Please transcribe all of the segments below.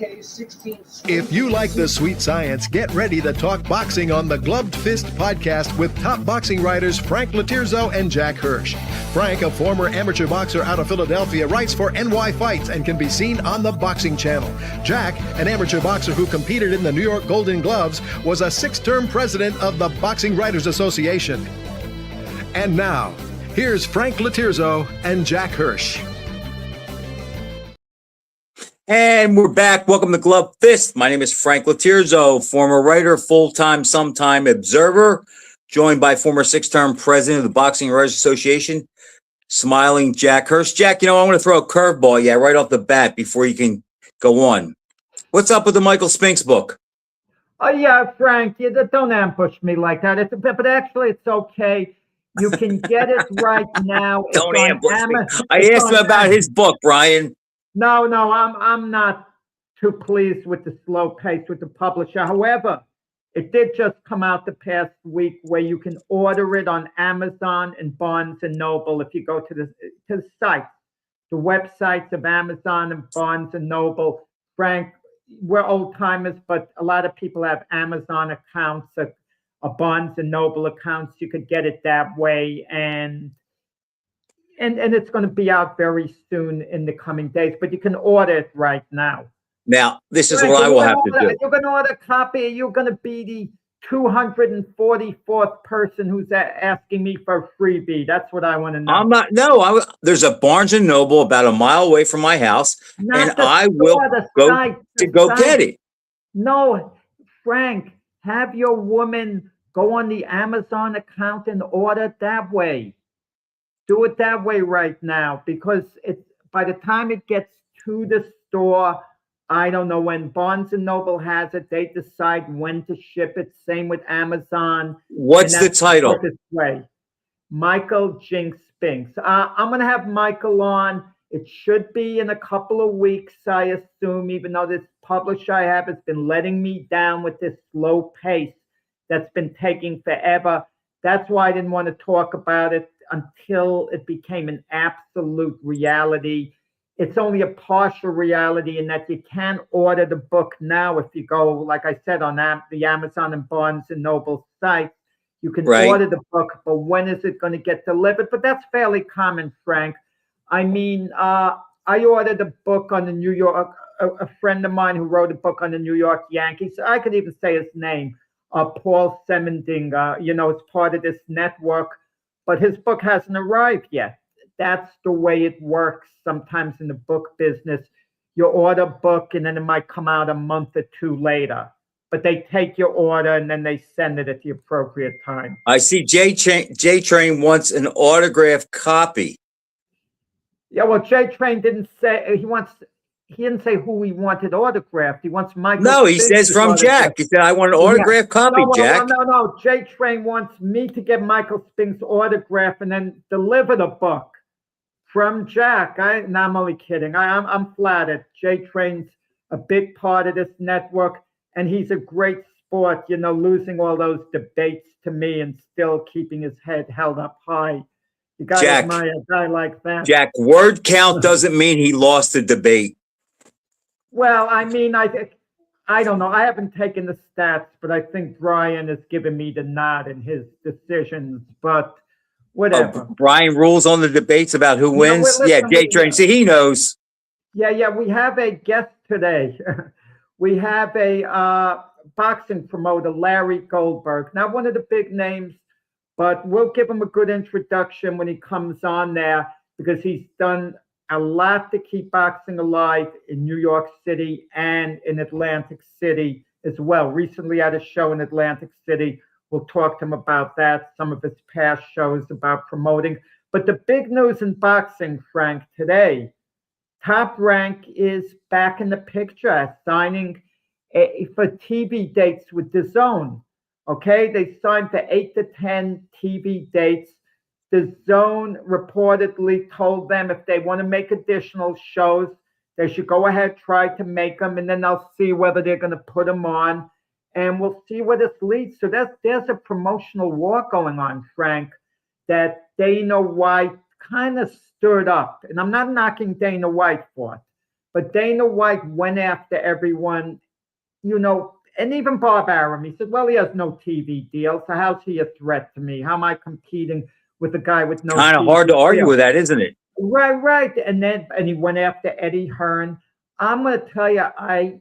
If you like the sweet science, get ready to talk boxing on the Gloved Fist podcast with top boxing writers Frank Latirzo and Jack Hirsch. Frank, a former amateur boxer out of Philadelphia, writes for NY Fights and can be seen on the Boxing Channel. Jack, an amateur boxer who competed in the New York Golden Gloves, was a 6-term president of the Boxing Writers Association. And now, here's Frank Latirzo and Jack Hirsch. And we're back. Welcome to Glove Fist. My name is Frank Latirzo, former writer, full-time, sometime observer, joined by former 6-term president of the Boxing Writers Association, smiling Jack Hirsch. Jack, I want to throw a curveball, right off the bat before you can go on. What's up with the Michael Spinks book? Oh, yeah, Frank, don't ambush me like that. But actually, it's okay. You can get it right now. Don't ambush me. I asked him about his book, Brian. No, I'm not too pleased with the slow pace with the publisher. However, it did just come out the past week where you can order it on Amazon and Barnes and Noble if you go to the site, the websites of Amazon and Barnes and Noble. Frank, we're old timers, but a lot of people have Amazon accounts, a Barnes and Noble accounts. You could get it that way, and it's going to be out very soon in the coming days, but you can order it right now. Now, this is what I will have to do. You're going to order a copy. You're going to be the 244th person who's asking me for a freebie. That's what I want to know. I'm not. No, there's a Barnes and Noble about a mile away from my house, and I will go get it. No, Frank, have your woman go on the Amazon account and order it that way. Do it that way right now, because by the time it gets to the store, I don't know when Barnes and Noble has it. They decide when to ship it. Same with Amazon. What's the title? Michael Jinx Spinks. I'm going to have Michael on. It should be in a couple of weeks, I assume, even though this publisher I have has been letting me down with this slow pace that's been taking forever. That's why I didn't want to talk about it until it became an absolute reality. It's only a partial reality in that you can order the book now if you go, like I said, on the Amazon and Barnes and Noble sites. You can order the book, but when is it going to get delivered? But that's fairly common, Frank. I mean, I ordered a book on the New York, a friend of mine who wrote a book on the New York Yankees. I could even say his name, Paul Semending. It's part of this network. But his book hasn't arrived yet. That's the way it works sometimes in the book business. You order a book and then it might come out a month or two later. But they take your order and then they send it at the appropriate time. I see J-Train wants an autographed copy. Yeah, well, J-Train didn't say he didn't say who he wanted autographed. He wants Michael. No, he says from Jack. He said, I want an autographed copy, Jack. No. J-Train wants me to get Michael Spinks' autograph and then deliver the book from Jack. I'm only kidding. I'm flattered. J-Train's a big part of this network, and he's a great sport, losing all those debates to me and still keeping his head held up high. You got to admire a guy like that. Jack, word count doesn't mean he lost the debate. Well, I mean, I don't know. I haven't taken the stats, but I think Brian has given me the nod in his decisions. But whatever. Brian rules on the debates about who wins. J-Train. See, he knows. Yeah. We have a guest today. We have a boxing promoter, Larry Goldberg. Not one of the big names, but we'll give him a good introduction when he comes on there, because he's done a lot to keep boxing alive in New York City and in Atlantic City as well. Recently had a show in Atlantic City. We'll talk to him about that, some of his past shows about promoting. But the big news in boxing, Frank, today, Top Rank is back in the picture, signing for TV dates with DAZN. Okay, they signed for 8 to 10 TV dates. DAZN reportedly told them if they want to make additional shows, they should go ahead, try to make them, and then they'll see whether they're going to put them on, and we'll see where this leads. So there's a promotional war going on, Frank, that Dana White kind of stirred up. And I'm not knocking Dana White for it, But Dana White went after everyone, and even Bob Arum. He said, well, he has no TV deal, so how's he a threat to me? How am I competing with a guy with no Kind of TV hard to argue deal? with that, isn't it? Right. And he went after Eddie Hearn. I'm going to tell you, I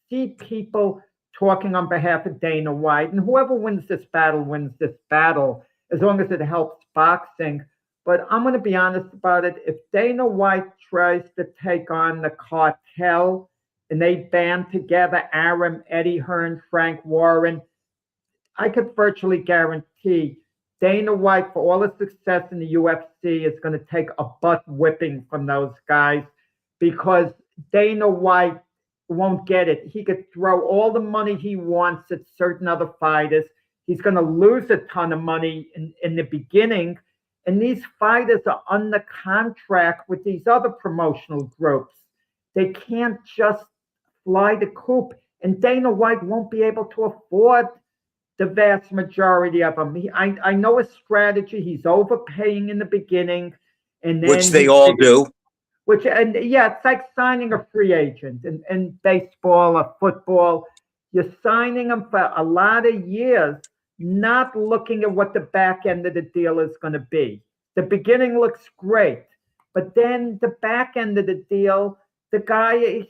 see people talking on behalf of Dana White, and whoever wins this battle, as long as it helps boxing. But I'm going to be honest about it. If Dana White tries to take on the cartel and they band together Arum, Eddie Hearn, Frank Warren, I could virtually guarantee Dana White, for all his success in the UFC, is going to take a butt whipping from those guys because Dana White won't get it. He could throw all the money he wants at certain other fighters. He's going to lose a ton of money in the beginning. And these fighters are under contract with these other promotional groups. They can't just fly the coop. And Dana White won't be able to afford the vast majority of them. I know his strategy. He's overpaying in the beginning. And then Which they all do. It's like signing a free agent in baseball or football. You're signing them for a lot of years, not looking at what the back end of the deal is going to be. The beginning looks great, but then the back end of the deal, the guy is,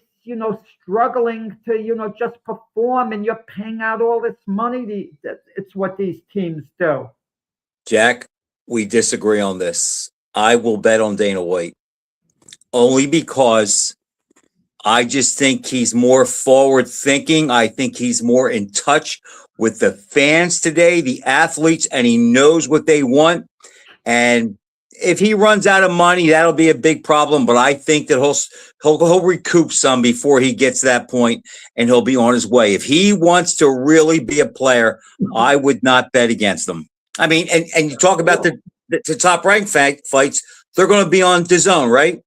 struggling to, just perform, and you're paying out all this money. It's what these teams do. Jack, we disagree on this. I will bet on Dana White only because I just think he's more forward thinking. I think he's more in touch with the fans today, the athletes, and he knows what they want. And if he runs out of money, that'll be a big problem. But I think that he'll recoup some before he gets to that point, and he'll be on his way. If he wants to really be a player, I would not bet against him. I mean, and you talk about the top ranked fights, they're going to be on DAZN, right?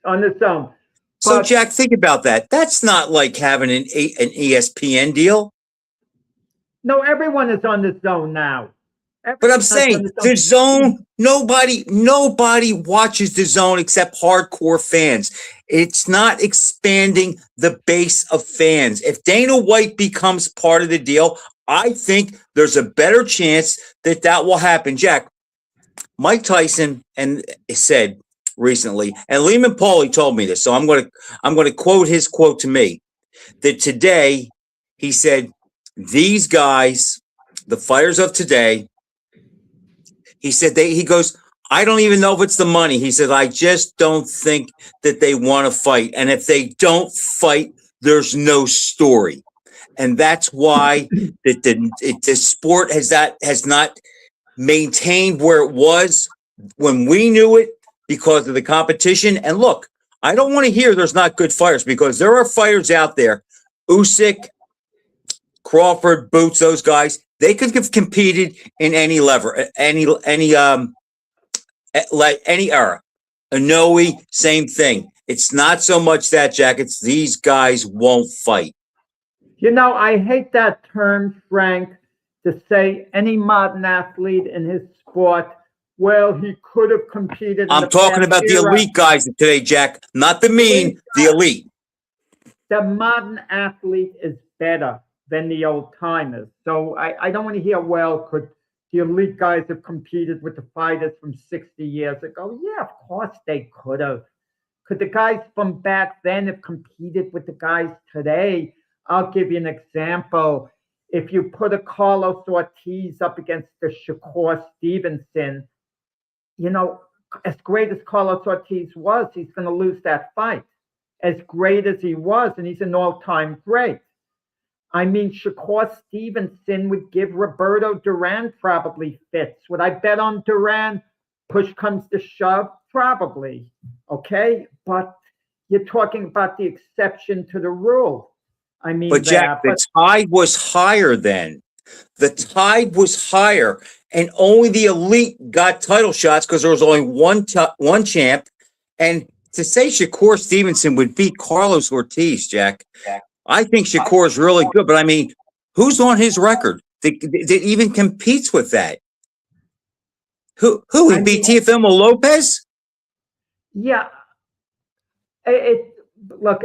On the zone. So, Jack, think about that. That's not like having an ESPN deal. No, everyone is on the zone now. But I'm saying the zone, nobody watches the zone except hardcore fans. It's not expanding the base of fans. If Dana White becomes part of the deal, I think there's a better chance that will happen. Jack, Mike Tyson said recently, and Lehman Pauly told me this, so I'm going to quote his quote to me, that today he said, these guys, the fighters of today, he said he goes, I don't even know if it's the money. He said, I just don't think that they want to fight. And if they don't fight, there's no story. And that's why the sport has not maintained where it was when we knew it because of the competition. And look, I don't want to hear there's not good fighters, because there are fighters out there, Usyk, Crawford, Boots, those guys, they could have competed in any level, any era. Inoue, same thing. It's not so much that, Jack. It's these guys won't fight. I hate that term, Frank, to say any modern athlete in his sport, well, he could have competed. I'm talking about the elite guys today, Jack, not the mean, the elite. The modern athlete is better than the old timers. So I don't want to hear, well, could the elite guys have competed with the fighters from 60 years ago? Yeah, of course they could have. Could the guys from back then have competed with the guys today? I'll give you an example. If you put a Carlos Ortiz up against the Shakur Stevenson, as great as Carlos Ortiz was, he's going to lose that fight. As great as he was, and he's an all-time great. I mean, Shakur Stevenson would give Roberto Duran probably fits. Would I bet on Duran? Push comes to shove? Probably. Okay? But you're talking about the exception to the rule. I mean, but Jack, the tide was higher then. The tide was higher, and only the elite got title shots because there was only one champ. And to say Shakur Stevenson would beat Carlos Ortiz, Jack, I think Shakur is really good. But I mean, who's on his record that even competes with that? Who he beat Teofimo Lopez? Yeah. look,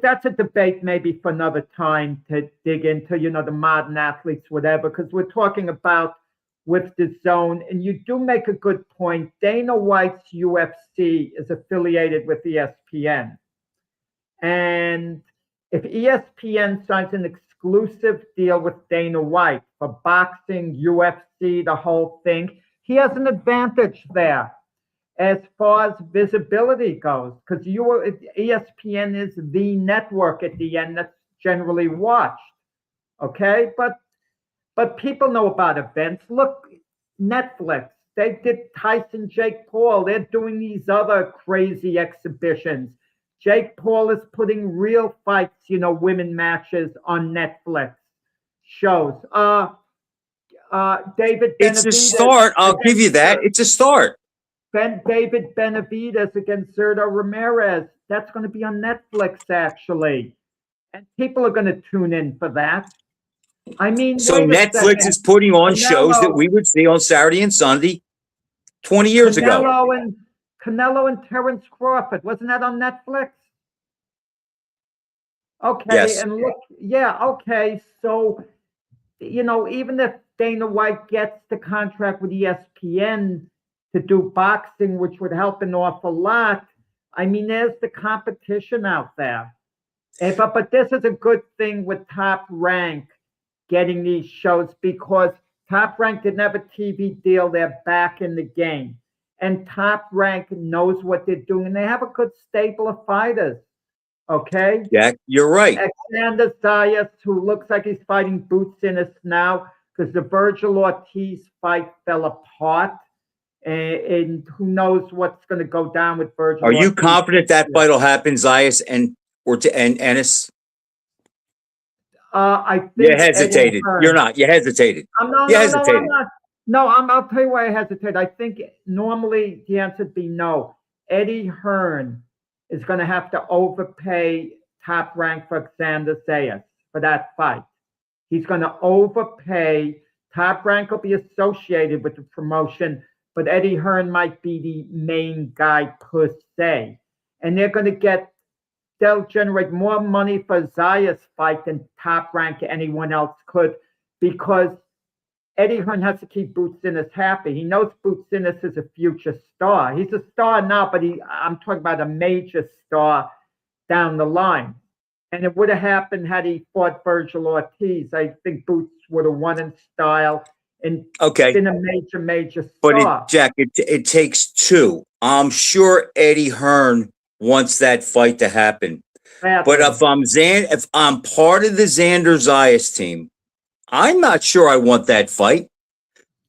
that's a debate maybe for another time to dig into, the modern athletes, whatever, because we're talking about with the zone. And you do make a good point. Dana White's UFC is affiliated with ESPN. And if ESPN signs an exclusive deal with Dana White for boxing, UFC, the whole thing, he has an advantage there as far as visibility goes, because ESPN is the network at the end that's generally watched. Okay, but people know about events. Look, Netflix, they did Tyson Jake Paul. They're doing these other crazy exhibitions. Jake Paul is putting real fights, women matches on Netflix shows. David Benavidez. It's a start. I'll give you that. It's a start. David Benavidez against Zerto Ramirez. That's going to be on Netflix, actually. And people are going to tune in for that. I mean, so Netflix is putting on shows that we would see on Saturday and Sunday 20 years ago. Canelo and Terrence Crawford. Wasn't that on Netflix? Okay. Yes. And look, yeah, okay. So, even if Dana White gets the contract with ESPN to do boxing, which would help an awful lot, I mean, there's the competition out there. But this is a good thing with Top Rank getting these shows, because Top Rank didn't have a TV deal. They're back in the game. And Top Rank knows what they're doing, and they have a good stable of fighters. Okay? Yeah, you're right. Alexander Zayas, who looks like he's fighting Boots Ennis now, because the Virgil Ortiz fight fell apart. And who knows what's going to go down with Virgil Are you Ortiz. confident that fight will happen, Zayas and Ennis? I think you hesitated. You're not. You hesitated. You hesitated. I'm not. No, I'll tell you why I hesitate. I think normally the answer would be no. Eddie Hearn is going to have to overpay Top Rank for Alexander Zayas for that fight. He's going to overpay. Top Rank will be associated with the promotion, but Eddie Hearn might be the main guy per se. And they'll generate more money for Zayas' fight than Top Rank or anyone else could, because Eddie Hearn has to keep Boots Ennis happy. He knows Boots Ennis is a future star. He's a star now, but I'm talking about a major star down the line. And it would have happened had he fought Virgil Ortiz. I think Boots would have won in style and been a major star. But Jack, it takes two. I'm sure Eddie Hearn wants that fight to happen. But if I'm part of the Xander Zayas team, I'm not sure I want that fight.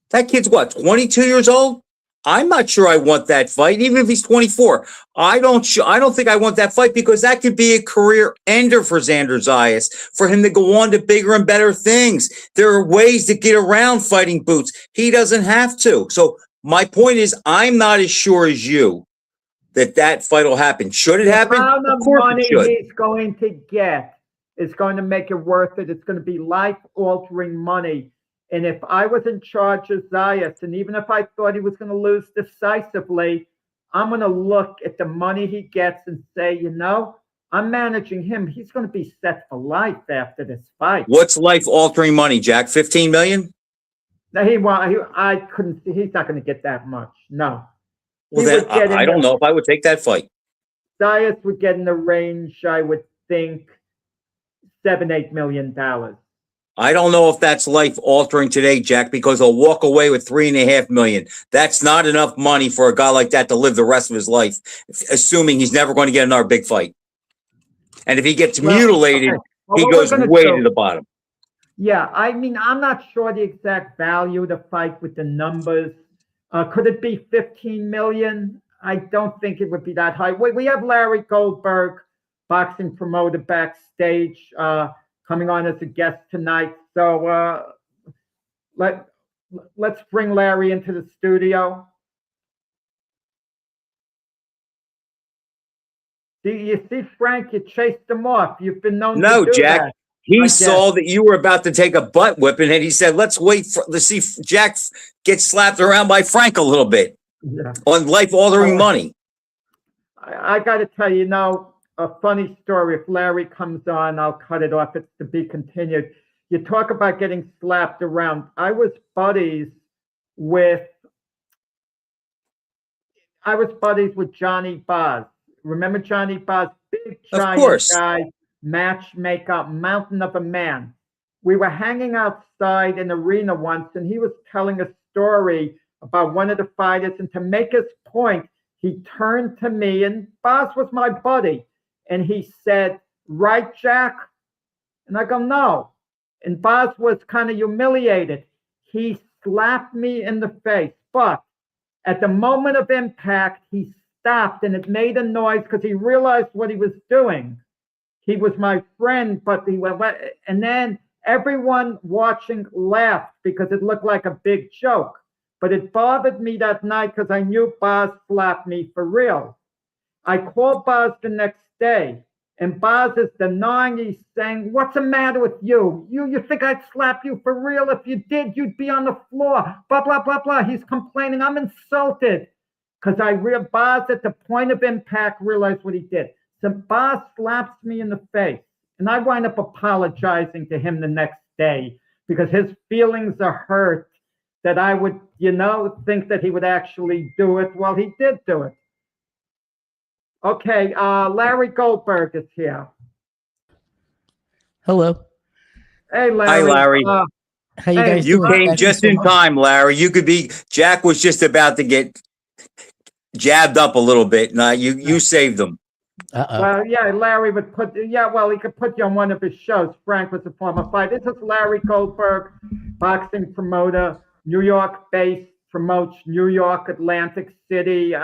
That kid's 22 years old? I'm not sure I want that fight, even if he's 24. I don't think I want that fight, because that could be a career ender for Xander Zayas, for him to go on to bigger and better things. There are ways to get around fighting Boots. He doesn't have to. So my point is, I'm not as sure as you that fight will happen. Should it happen? The amount of money he's going to get is going to make it worth it. It's going to be life-altering money. And if I was in charge of Zayas, and even if I thought he was going to lose decisively, I'm going to look at the money he gets and say, I'm managing him. He's going to be set for life after this fight. What's life-altering money, Jack? $15 million? He's not going to get that much. No. Well, then I don't know if I would take that fight. Zayas would get in the range, I would think, $7-8 million. I don't know if that's life altering today, Jack, because he'll walk away with $3.5 million. That's not enough money for a guy like that to live the rest of his life, assuming he's never going to get another big fight. And if he gets mutilated, he goes way to the bottom. Yeah, I mean, I'm not sure the exact value of the fight with the numbers. Could it be 15 million? I don't think it would be that high. We have Larry Goldberg, boxing promoter, backstage, coming on as a guest tonight. So let's bring Larry into the studio. You see, Frank, you chased him off. You've been known to do Jack. That. He saw that you were about to take a butt whipping, and he said, let's wait to see Jack get slapped around by Frank a little bit on life-altering money. I got to tell you, a funny story. If Larry comes on, I'll cut it off. It's to be continued. You talk about getting slapped around. I was buddies with Johnny Boz. Remember Johnny Boz? Big Of giant course. guy, matchmaker, mountain of a man. We were hanging outside an arena once, and he was telling a story about one of the fighters. And to make his point, he turned to me, and Boz was my buddy. And he said, "Right, Jack?" And I go, "No." And Boz was kind of humiliated. He slapped me in the face. But at the moment of impact, he stopped, and it made a noise because he realized what he was doing. He was my friend, but he went, and then everyone watching laughed because it looked like a big joke. But it bothered me that night because I knew Boz slapped me for real. I called Boz the next day, and Boz is denying. He's saying, "What's the matter with you? You think I'd slap you for real? If you did, you'd be on the floor." Blah, blah, blah, blah. He's complaining. I'm insulted because Boz at the point of impact realized what he did. So Boz slaps me in the face, and I wind up apologizing to him the next day because his feelings are hurt that I would, think that he would actually do it. Well, he did do it. Okay, Larry Goldberg is here. Hello. Hey, Larry. Hi, Larry. How you guys You doing? came Thank you just so in much. time, Larry. Jack was just about to get jabbed up a little bit. Now you saved him. Uh-oh. Well, yeah, Larry would he could put you on one of his shows. Frank was a former fighter. This is Larry Goldberg, boxing promoter, New York-based, promotes New York, Atlantic City.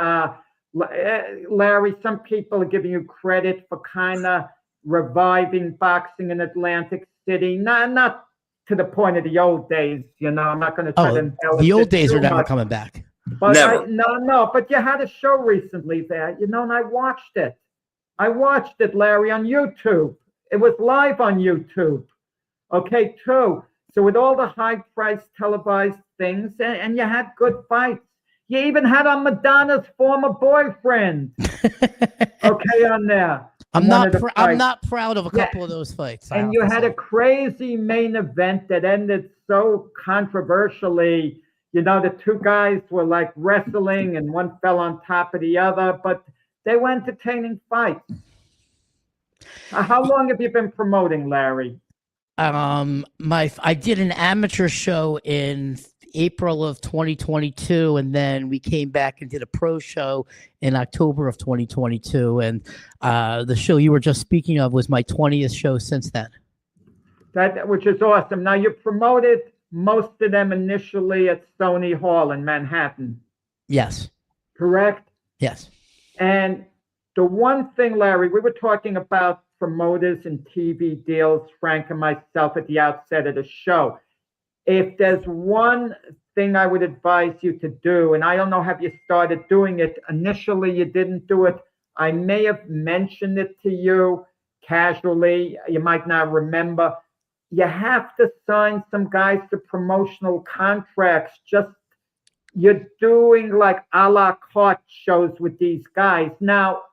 Larry, some people are giving you credit for kind of reviving boxing in Atlantic City. Not to the point of the old days, I'm not going to try to embellish The old it days too are never much. coming back. But Never. But you had a show recently there, and I watched it. Larry, on YouTube. It was live on YouTube. Okay, too. So with all the high-priced televised things, and you had good fights. You even had on Madonna's former boyfriend. Okay, on there. I'm not proud of a couple of those fights. And you had a crazy main event that ended so controversially. The two guys were like wrestling, and one fell on top of the other, but they were entertaining fights. How long have you been promoting, Larry? I did an amateur show in April of 2022, and then we came back and did a pro show in October of 2022. And the show you were just speaking of was my 20th show since then. Which is awesome. Now, you promoted most of them initially at Stony Hall in Manhattan. Yes. Correct? Yes. And the one thing, Larry, we were talking about promoters and TV deals, Frank and myself, at the outset of the show. If there's one thing I would advise you to do, and I don't know, have you started doing it? Initially, you didn't do it. I may have mentioned it to you casually. You might not remember. You have to sign some guys to promotional contracts. You're doing like a la carte shows with these guys. Now,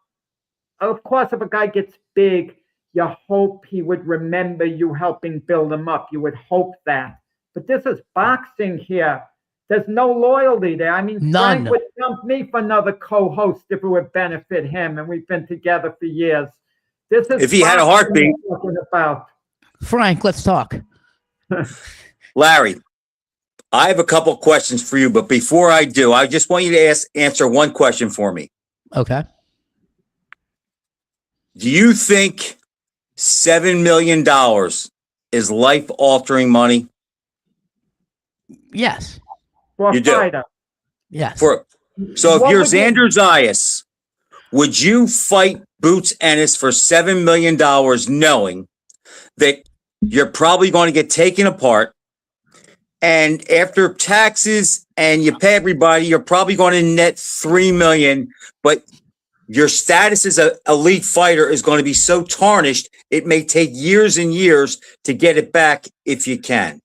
of course, if a guy gets big, you hope he would remember you helping build him up. You would hope that. But this is boxing here. There's no loyalty there. I mean, None. Frank would dump me for another co-host if it would benefit him, and we've been together for years. This is If he had a heartbeat. About. Frank, let's talk. Larry, I have a couple questions for you, but before I do, I just want you to answer one question for me. Okay. Do you think $7 million is life-altering money? Yes. For You a do. fighter. Yes. So if What you're would you- Xander Zayas, would you fight Boots Ennis for $7 million knowing that you're probably going to get taken apart, and after taxes and you pay everybody, you're probably going to net $3 million, but your status as an elite fighter is going to be so tarnished, it may take years and years to get it back if you can?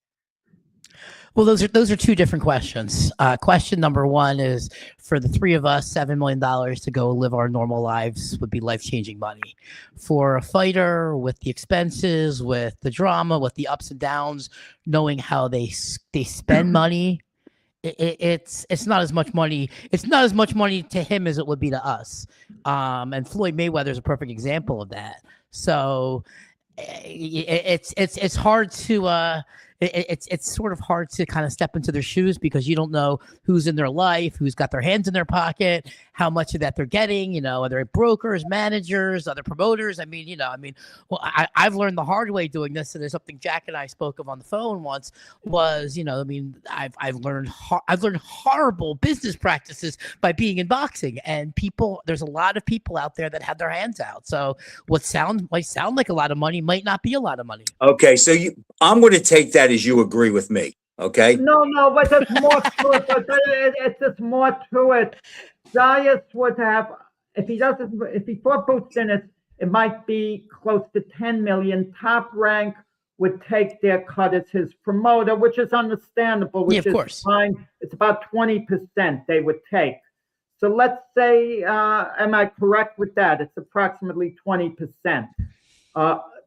Well, those are two different questions. Question number one is for the three of us, $7 million to go live our normal lives would be life-changing money. For a fighter, with the expenses, with the drama, with the ups and downs, knowing how they spend money, it's not as much money. It's not as much money to him as it would be to us. And Floyd Mayweather is a perfect example of that. So it's hard to it's sort of hard to kind of step into their shoes because you don't know who's in their life, who's got their hands in their pocket, how much of that they're getting, are they brokers, managers, other promoters? Well, I've learned the hard way doing this. And there's something Jack and I spoke of on the phone once was, I've learned horrible business practices by being in boxing, and there's a lot of people out there that have their hands out. So what might sound like a lot of money might not be a lot of money. Okay. So I'm going to take that as you agree with me. Okay. No, but there's more to it. But it's just more to it. Zayas would have, if he fought Bustinis, it might be close to 10 million. Top Rank would take their cut as his promoter, which is understandable, which is fine. It's about 20% they would take. So let's say, am I correct with that? It's approximately 20%.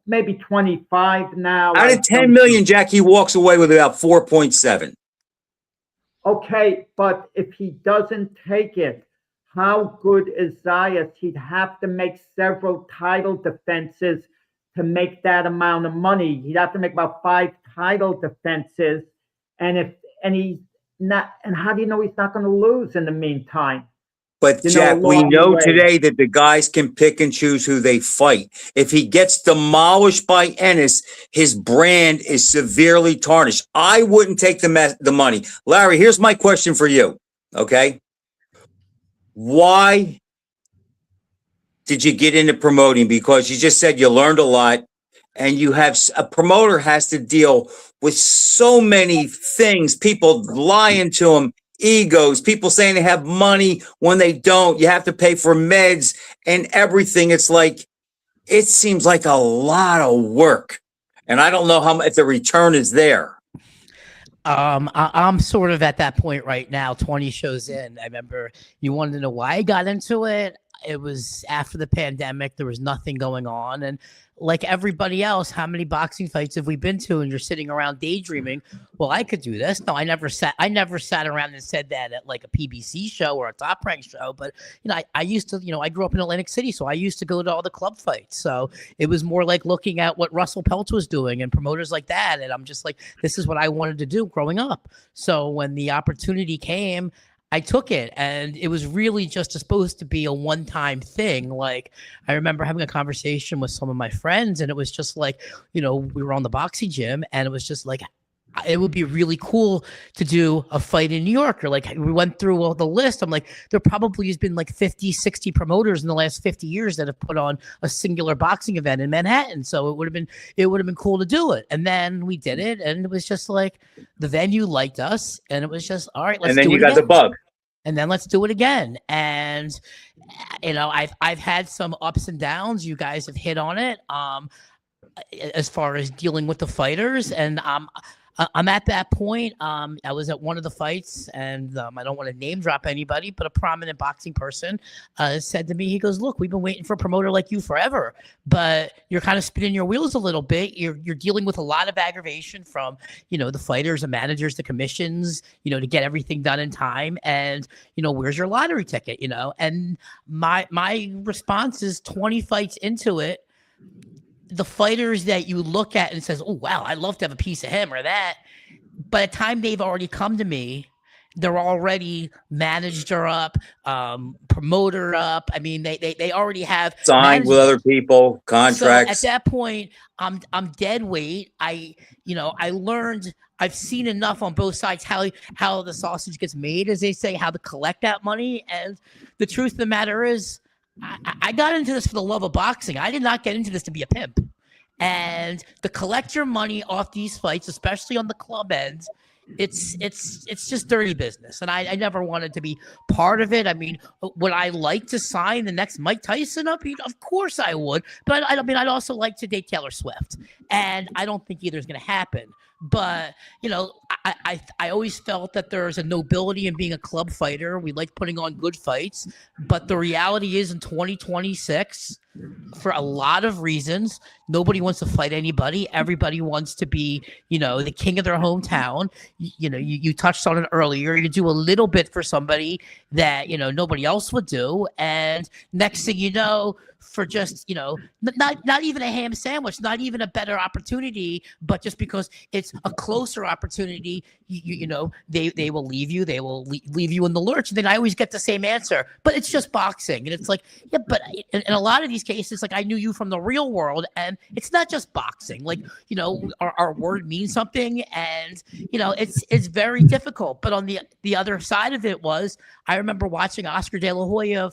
Maybe 25 now. Out of 10 million, Jack, he walks away with about 4.7. Okay, but if he doesn't take it, how good is Zayas? He'd have to make several title defenses to make that amount of money. He'd have to make about 5 title defenses. And he's not, and how do you know he's not going to lose in the meantime? But Jack, we know today that the guys can pick and choose who they fight. If he gets demolished by Ennis, his brand is severely tarnished. I wouldn't take the money. Larry, here's my question for you. Okay. Why did you get into promoting? Because you just said you learned a lot, and a promoter has to deal with so many things, people lying to him, egos, people saying they have money when they don't. You have to pay for meds and everything. It seems like a lot of work, and I don't know if the return is there. I'm sort of at that point right now, 20 shows in. I remember you wanted to know why I got into it. It was after the pandemic. There was nothing going on, and like everybody else, how many boxing fights have we been to? And you're sitting around daydreaming. Well, I could do this. No, I never sat around and said that at like a PBC show or a Top Rank show. But I used to. I grew up in Atlantic City, so I used to go to all the club fights. So it was more like looking at what Russell Peltz was doing and promoters like that. And I'm just like, this is what I wanted to do growing up. So when the opportunity came, I took it, and it was really just supposed to be a one-time thing. Like, I remember having a conversation with some of my friends, and it was just like, we were on the boxing gym, and it was just like, it would be really cool to do a fight in New York. Or like, we went through all the list. I'm like, there probably has been like 50, 60 promoters in the last 50 years that have put on a singular boxing event in Manhattan. So it would have been cool to do it. And then we did it, and it was just like, the venue liked us, and it was just, all right, let's do it again. And then you got the bug. And then let's do it again. And, I've had some ups and downs. You guys have hit on it. As far as dealing with the fighters, and I'm at that point. I was at one of the fights, and I don't want to name drop anybody, but a prominent boxing person said to me, he goes, look, we've been waiting for a promoter like you forever, but you're kind of spinning your wheels a little bit. You're dealing with a lot of aggravation from, the fighters, the managers, the commissions, to get everything done in time. And, where's your lottery ticket, And my response is 20 fights into it, the fighters that you look at and says, oh, wow, I'd love to have a piece of him or that. By the time they've already come to me, they're already manager up, promoter up. I mean, they already have signed with other people, contracts. So at that point, I'm dead weight. I learned, I've seen enough on both sides how the sausage gets made, as they say, how to collect that money. And the truth of the matter is, I got into this for the love of boxing. I did not get into this to be a pimp. And to collect your money off these fights, especially on the club end, it's just dirty business. And I never wanted to be part of it. I mean, would I like to sign the next Mike Tyson up? Of course I would. But I'd also like to date Taylor Swift. And I don't think either is going to happen. But, I always felt that there's a nobility in being a club fighter. We like putting on good fights. But the reality is in 2026, for a lot of reasons, nobody wants to fight anybody. Everybody wants to be, the king of their hometown. You touched on it earlier. You do a little bit for somebody that, nobody else would do. And next thing you know, for just, not even a ham sandwich, not even a better opportunity, but just because it's a closer opportunity, they will leave you. They will leave you in the lurch. And then I always get the same answer, but it's just boxing. And it's like, yeah, but in a lot of these cases, like I knew you from the real world, and it's not just boxing. Like, our word means something, and, it's very difficult. But on the other side of it was, I remember watching Oscar De La Hoya,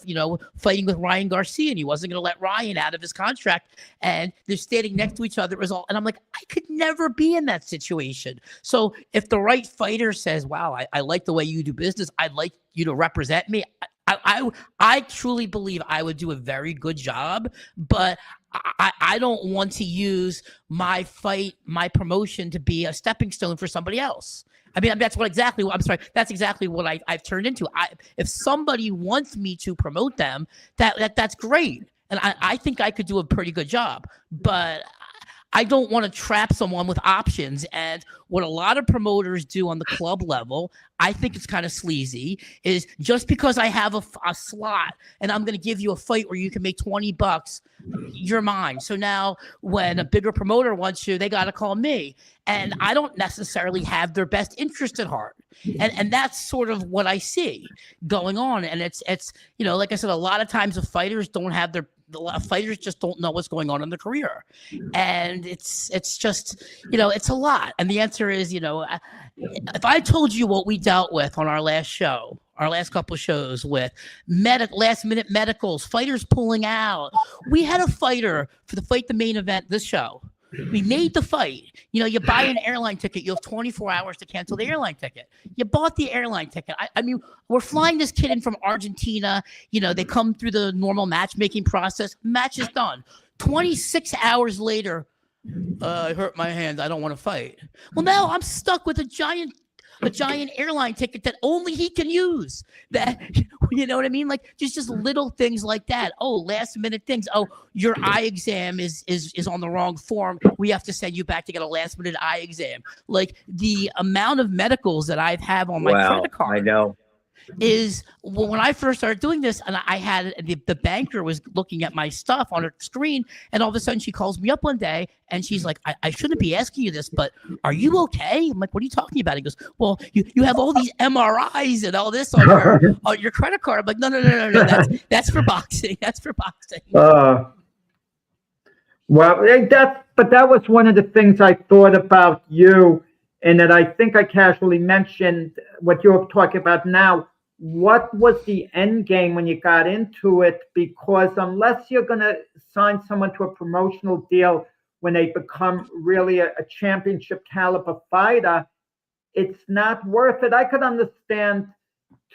fighting with Ryan Garcia, and he wasn't going to let Ryan out of his contract, and they're standing next to each other. And I'm like, I could never be in that situation. So if the right fighter says, wow, I like the way you do business, I'd like you to represent me, I truly believe I would do a very good job, but I don't want to use my fight, my promotion to be a stepping stone for somebody else. I mean, that's exactly what I've turned into. If somebody wants me to promote them, that's great. And I think I could do a pretty good job, but I don't want to trap someone with options. And what a lot of promoters do on the club level, I think it's kind of sleazy, is just because I have a slot and I'm going to give you a fight where you can make $20, you're mine. So now when a bigger promoter wants you, they got to call me. And I don't necessarily have their best interest at heart. And that's sort of what I see going on. And it's like I said, a lot of times the fighters fighters just don't know what's going on in their career. And it's just, it's a lot. And the answer is, if I told you what we dealt with on our last couple shows with last minute medicals, fighters pulling out. We had a fighter for the main event, this show. We made the fight. You buy an airline ticket. You have 24 hours to cancel the airline ticket. You bought the airline ticket. I mean, we're flying this kid in from Argentina. They come through the normal matchmaking process. Match is done. 26 hours later, I hurt my hand. I don't want to fight. Well, now I'm stuck with a giant airline ticket that only he can use. That, you know what I mean? Like just little things like that. Oh, last minute things. Oh, your eye exam is on the wrong form. We have to send you back to get a last minute eye exam. Like the amount of medicals that I've had on my credit card. I know. Is when I first started doing this, and I had the banker was looking at my stuff on her screen, and all of a sudden she calls me up one day and she's like, I shouldn't be asking you this, but are you okay? I'm like, what are you talking about? He goes, well, you have all these MRIs and all this on your credit card. I'm like, no. That's for boxing. That's for boxing. Well, that was one of the things I thought about you, and that I think I casually mentioned what you're talking about now. What was the end game when you got into it? Because unless you're going to sign someone to a promotional deal when they become really a championship caliber fighter, it's not worth it. I could understand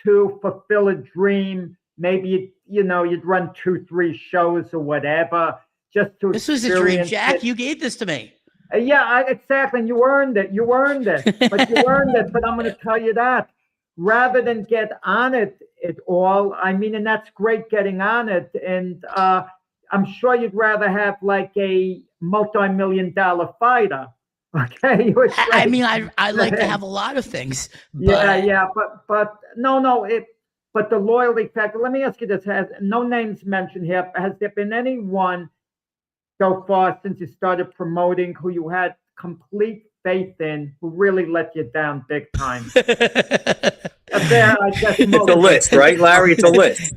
to fulfill a dream. Maybe, you'd run 2-3 shows or whatever just to This was a dream, Jack. You gave this to me. Yeah, exactly. And you earned it. But you earned it. But I'm going to tell you that rather than get on it all, I mean, and that's great getting on it. And I'm sure you'd rather have like a multi-million-dollar fighter. Okay. I mean, I like to have a lot of things. But... Yeah. But no. But the loyalty factor. Let me ask you this: has no names mentioned here? Has there been anyone so far since you started promoting who you had complete faith in who really let you down big time? It's a list, right, Larry? It's a list.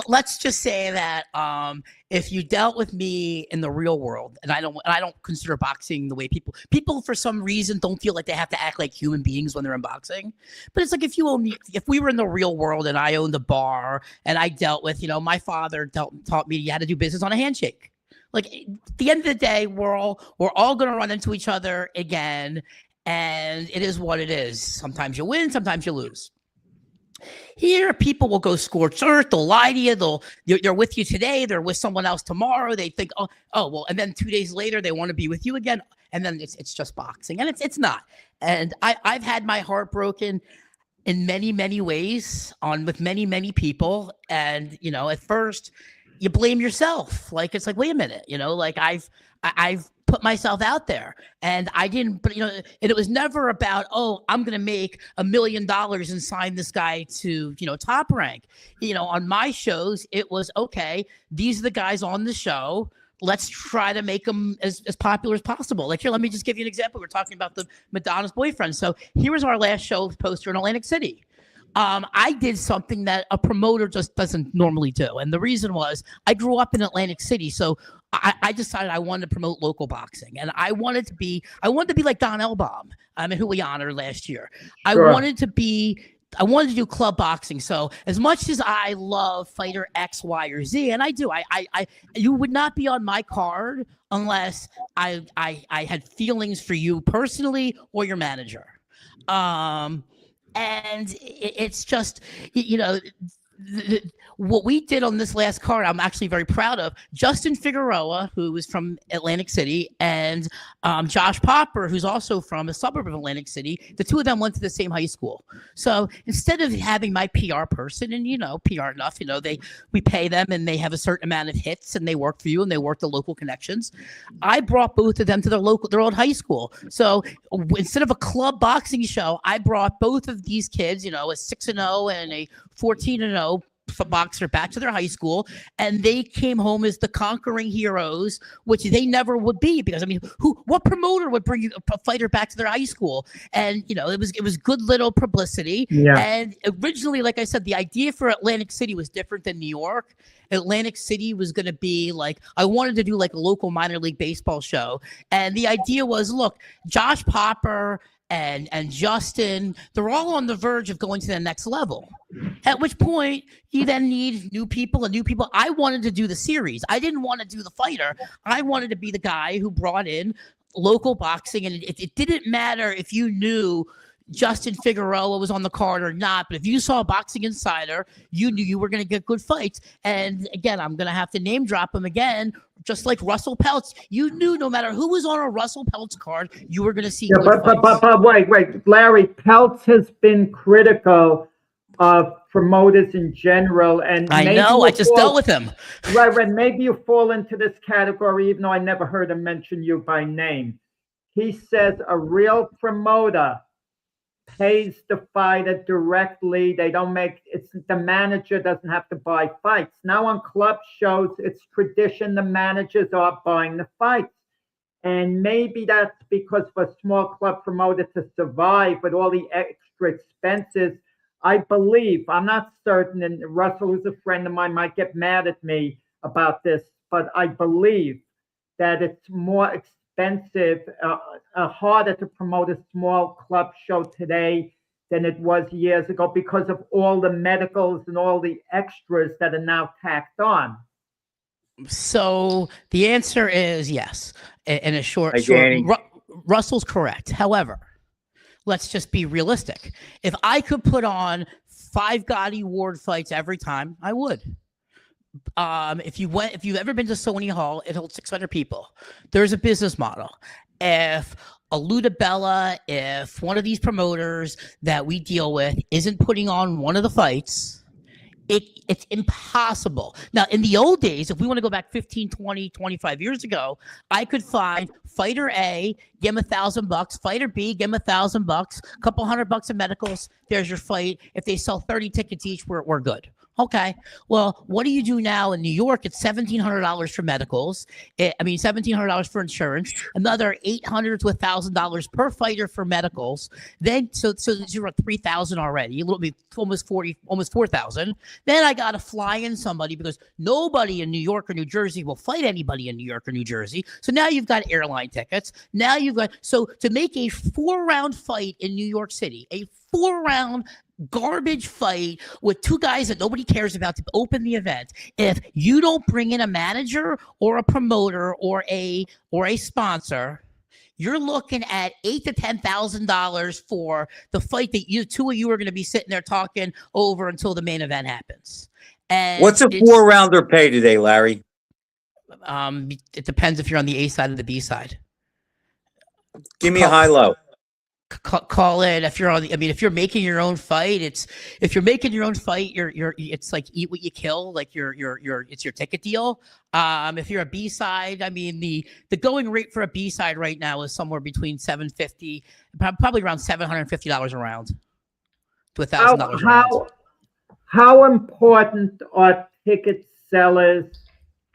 Let's just say that if you dealt with me in the real world, and I don't consider boxing the way people for some reason don't feel like they have to act like human beings when they're in boxing. But it's like if we were in the real world and I owned a bar and I dealt with, my father taught me you had to do business on a handshake. Like at the end of the day, we're all going to run into each other again, and it is what it is. Sometimes you win, sometimes you lose. Here, people will go scorched earth. They'll lie to you. They're with you today. They're with someone else tomorrow. They think, well, and then 2 days later they want to be with you again. And then it's just boxing, and it's not. And I've had my heart broken in many, many ways with many, many people. And, at first you blame yourself. Like, it's like, wait a minute, like I've put myself out there and I didn't, but and it was never about, I'm going to make $1 million and sign this guy to, Top Rank. On my shows, it was, okay, these are the guys on the show. Let's try to make them as popular as possible. Like, here, let me just give you an example. We're talking about the Madonna's boyfriend. So here was our last show poster in Atlantic City. I did something that a promoter just doesn't normally do. And the reason was I grew up in Atlantic City. So I decided I wanted to promote local boxing. And I wanted to be like Don Elbaum, who we honored last year. Sure. I wanted to do club boxing. So as much as I love fighter X, Y, or Z, and I do, you would not be on my card unless I had feelings for you personally or your manager. And it's just, what we did on this last card, I'm actually very proud of. Justin Figueroa, who was from Atlantic City, and Josh Popper, who's also from a suburb of Atlantic City. The two of them went to the same high school. So instead of having my PR person, and PR enough, we pay them and they have a certain amount of hits and they work for you and they work the local connections. I brought both of them to their old high school. So instead of a club boxing show, I brought both of these kids, a 6-0 and a 14-0 boxer back to their high school, and they came home as the conquering heroes, which they never would be, because what promoter would bring a fighter back to their high school? And it was good little publicity. Yeah. And originally, like I said, the idea for Atlantic City was different than New York. Atlantic City was going to be like, I wanted to do like a local minor league baseball show, and the idea was, look, Josh Popper and Justin, they're all on the verge of going to the next level. At which point, you then need new people. I wanted to do the series. I didn't want to do the fighter. I wanted to be the guy who brought in local boxing, and it didn't matter if you knew Justin Figueroa was on the card or not, but if you saw Boxing Insider, you knew you were going to get good fights. And again, I'm going to have to name drop him again, just like Russell Peltz. You knew no matter who was on a Russell Peltz card, you were going to see good fights. But wait, Larry, Peltz has been critical of promoters in general, and I know, I just dealt with him. Right, maybe you fall into this category, even though I never heard him mention you by name. He says a real promoter pays the fighter directly. They don't the manager doesn't have to buy fights. Now on club shows, it's tradition, the managers are buying the fights. And maybe that's because for a small club promoter to survive with all the extra expenses, I believe, I'm not certain, and Russell, who's a friend of mine, might get mad at me about this, but I believe that it's more expensive, harder to promote a small club show today than it was years ago because of all the medicals and all the extras that are now tacked on. So the answer is yes. In a short, Russell's correct. However, let's just be realistic. If I could put on 5 Gotti Ward fights every time, I would. If you've ever been to Sony Hall, it holds 600 people. There's a business model. If a Ludabella, if one of these promoters that we deal with isn't putting on one of the fights, it's impossible. Now, in the old days, if we want to go back 15, 20, 25 years ago, I could find fighter A, give him $1,000, fighter B, give him $1,000, a couple $100 of medicals. There's your fight. If they sell 30 tickets each, we're good. Okay. Well, what do you do now in New York? It's $1,700 for medicals. $1,700 for insurance. Another $800 to $1,000 per fighter for medicals. Then, so you're at $3,000 already. A little bit, almost $4,000. Then I got to fly in somebody because nobody in New York or New Jersey will fight anybody in New York or New Jersey. So now you've got airline tickets. Now you've got, so to make a 4-round fight in New York City, a 4-round garbage fight with 2 guys that nobody cares about to open the event, if you don't bring in a manager or a promoter or a sponsor, you're looking at $8,000 to $10,000 for the fight that you two of you are going to be sitting there talking over until the main event happens. And what's a 4-rounder pay today, Larry? It depends if you're on the A side or the B side. Give me a high low. Call it if you're on the, I mean, if you're making your own fight, it's like eat what you kill, like it's your ticket deal. If you're a B side, I mean, the going rate for a B side right now is somewhere between $750, probably around $750 a round to $1,000 a round. How important are ticket sellers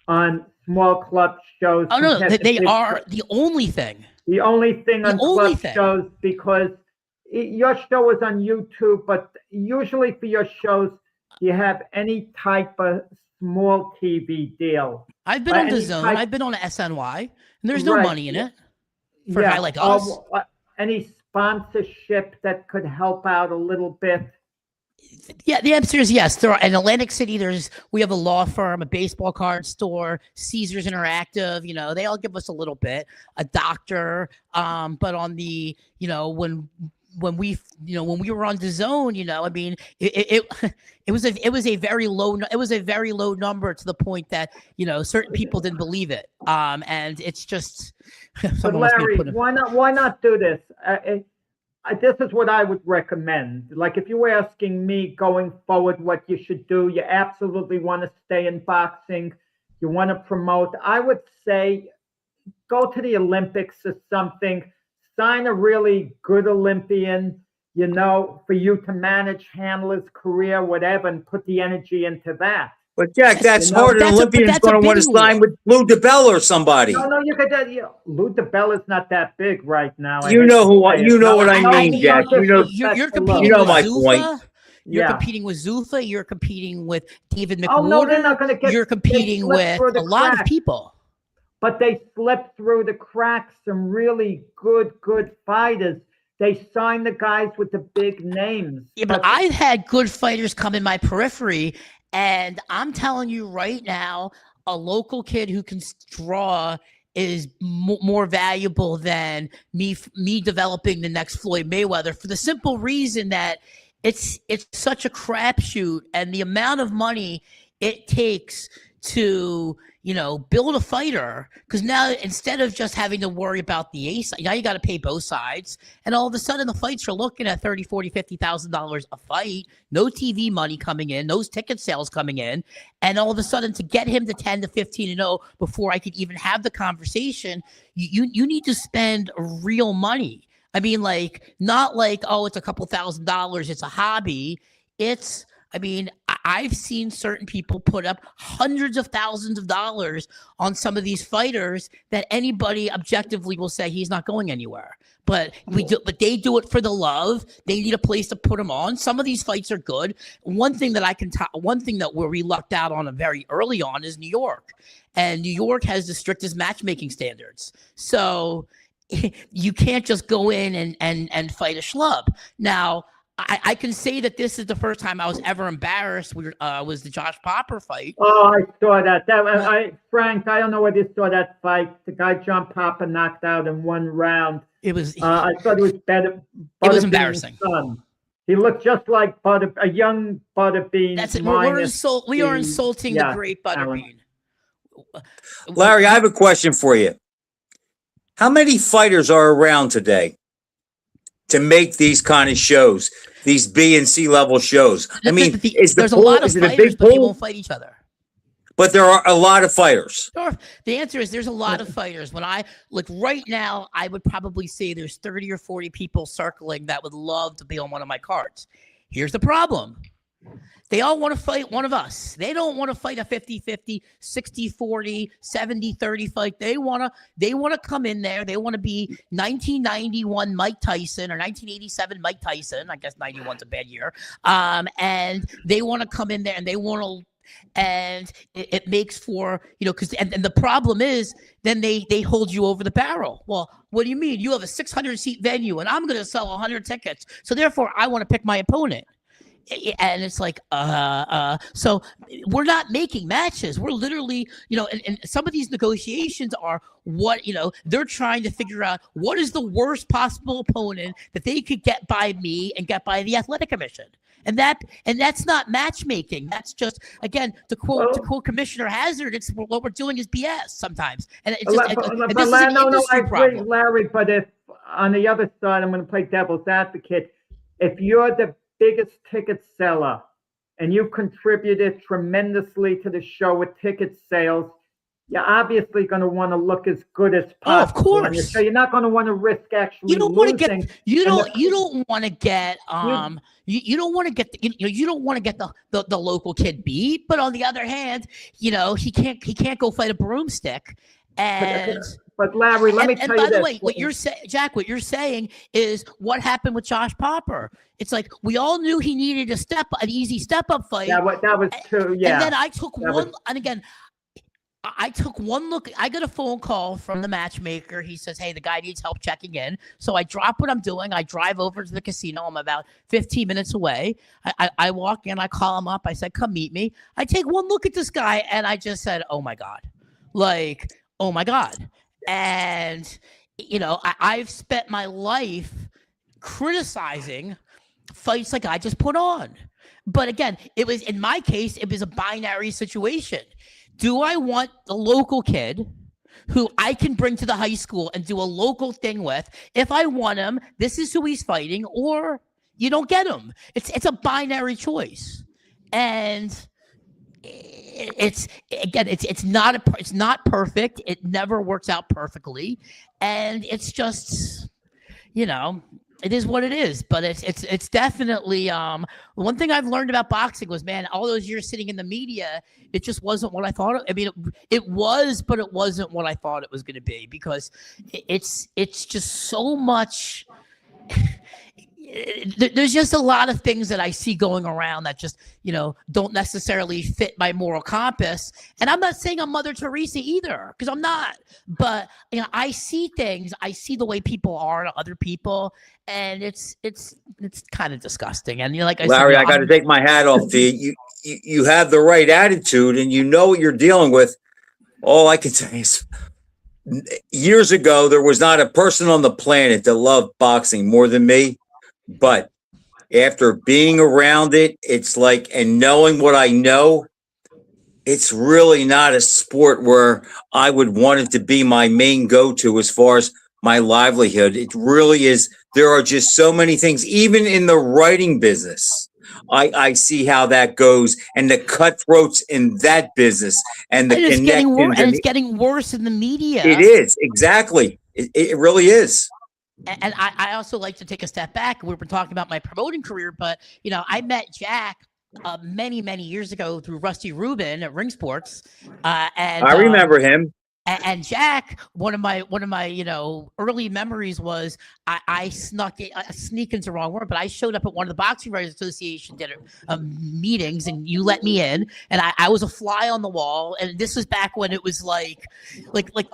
on small club shows? Oh no, they are the only thing. The only thing on club shows, because your show is on YouTube, but usually for your shows, you have any type of small TV deal. I've been on the Zone. I've been on SNY, and there's no money in it for a guy like us. Any sponsorship that could help out a little bit? Yeah, the answer is yes. There are in Atlantic City. We have a law firm, a baseball card store, Caesars Interactive. You know, they all give us a little bit. A doctor, but on the when we were on the Zone, I mean, it was a very low number to the point that certain people didn't believe it. And it's just. But Larry, why not do this? This is what I would recommend. Like, if you were asking me going forward what you should do, you absolutely want to stay in boxing, you want to promote, I would say go to the Olympics or something, sign a really good Olympian, for you to manage, handle his career, whatever, and put the energy into that. But Jack, that's hard. An Olympian's going to want to sign with Lou DiBella or somebody. No, you could. Lou DiBella's not that big right now. You know what I mean, Jack. You're competing with my point. You're competing with Zuffa. You're competing with David McWhorter. Oh no, they're not going to get. You're competing with a lot of people. But they slipped through the cracks. Some really good fighters. They signed the guys with the big names. Yeah, but I've had good fighters come in my periphery. And I'm telling you right now, a local kid who can draw is more valuable than me developing the next Floyd Mayweather, for the simple reason that it's such a crapshoot, and the amount of money it takes to build a fighter, because now instead of just having to worry about the ace, now you got to pay both sides, and all of a sudden the fights are looking at $30,000, $40,000, $50,000 a fight, no TV money coming in, no ticket sales coming in, and all of a sudden to get him to 10 to 15-0 before I could even have the conversation, you need to spend real money. I mean, like, not like, oh, it's a couple $1,000s, it's a hobby. I've seen certain people put up hundreds of thousands of dollars on some of these fighters that anybody objectively will say he's not going anywhere. But they do it for the love. They need a place to put them on. Some of these fights are good. One thing that where we lucked out on very early on is New York, and New York has the strictest matchmaking standards. So you can't just go in and fight a schlub. Now, I can say that this is the first time I was ever embarrassed. Was the Josh Popper fight? Oh, I saw that. Frank, I don't know whether you saw that fight. The guy John Popper knocked out in one round. It was. I thought it was better. It was embarrassing. He looked just like a young Butterbean. That's it. We are insulting the great Butterbean. Larry, I have a question for you. How many fighters are around today to make these kind of shows, these B and C level shows? I mean, there's a lot of fighters, but they won't fight each other. But there are a lot of fighters. Sure. The answer is there's a lot of fighters. When I look right now, I would probably say there's 30 or 40 people circling that would love to be on one of my cards. Here's the problem. They all want to fight one of us. They don't want to fight a 50-50, 60-40, 70-30 fight. They want to come in there. They want to be 1991 Mike Tyson or 1987 Mike Tyson. I guess 91's a bad year. And they want to come in there and they want to, and it makes for, because and the problem is then they hold you over the barrel. Well, what do you mean? You have a 600 seat venue and I'm going to sell 100 tickets. So therefore I want to pick my opponent. And it's like, so we're not making matches. We're literally, and some of these negotiations are what, they're trying to figure out what is the worst possible opponent that they could get by me and get by the athletic commission. And that's not matchmaking. That's just, again, to quote Commissioner Hazard, it's what we're doing is BS sometimes. And it's just, and this is an industry problem. Larry, but if on the other side, I'm going to play devil's advocate. If you're the biggest ticket seller and you've contributed tremendously to the show with ticket sales, you're obviously going to want to look as good as possible. Oh, of course. So you're not going to want to risk actually you don't losing. You don't want to get you don't want to get you don't want to get the local kid beat, but on the other hand, he can't go fight a broomstick. And but Larry, let me tell you this. And by the way, what you're saying, Jack, what you're saying is what happened with Josh Popper. It's like we all knew he needed an easy step up fight. That was true. Yeah. And then I took I took one look. I got a phone call from the matchmaker. He says, hey, the guy needs help checking in. So I drop what I'm doing. I drive over to the casino. I'm about 15 minutes away. I walk in. I call him up. I said, come meet me. I take one look at this guy, and I just said, oh, my God. Oh, my God. And, I've spent my life criticizing fights like I just put on. But again, in my case, it was a binary situation. Do I want the local kid who I can bring to the high school and do a local thing with? If I want him, this is who he's fighting, or you don't get him. It's a binary choice. And it's not perfect. It never works out perfectly. And it's just, it is what it is, but it's definitely one thing I've learned about boxing was, man, all those years sitting in the media, it just wasn't what I thought. I mean, it was, but it wasn't what I thought it was going to be, because it's just so much. There's just a lot of things that I see going around that just, don't necessarily fit my moral compass. And I'm not saying I'm Mother Teresa either, because I'm not. But, I see things. I see the way people are to other people, and it's kind of disgusting. And like I Larry, said, I got to take my hat off to you. You have the right attitude, and you know what you're dealing with. All I can say is, years ago, there was not a person on the planet that loved boxing more than me. But after being around it, it's like, and knowing what I know, it's really not a sport where I would want it to be my main go-to as far as my livelihood. It really is. There are just so many things, even in the writing business. I see how that goes, and the cutthroats in that business, and the connections. And it's getting worse in the media. It is, exactly. It really is. And I also like to take a step back. We've been talking about my promoting career, but I met Jack many years ago through Rusty Rubin at Ring Sports, and I remember him. And Jack, one of my early memories was I sneak-in's the wrong word, but I showed up at one of the Boxing Writers Association meetings, and you let me in, and I was a fly on the wall. And this was back when it was like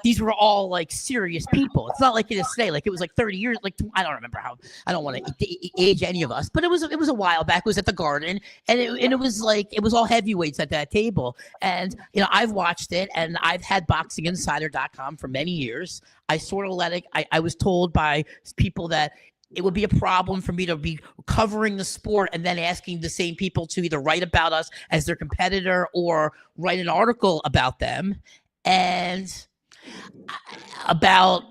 these were all like serious people. It's not like it is today. Like it was like 30 years. Like I don't remember how. I don't want to age any of us, but it was a while back. It was at the Garden, and it was like it was all heavyweights at that table. And I've watched it, and I've had BoxingInsider.com for many years. I sort of let it. I was told by people that it would be a problem for me to be covering the sport and then asking the same people to either write about us as their competitor or write an article about them. And about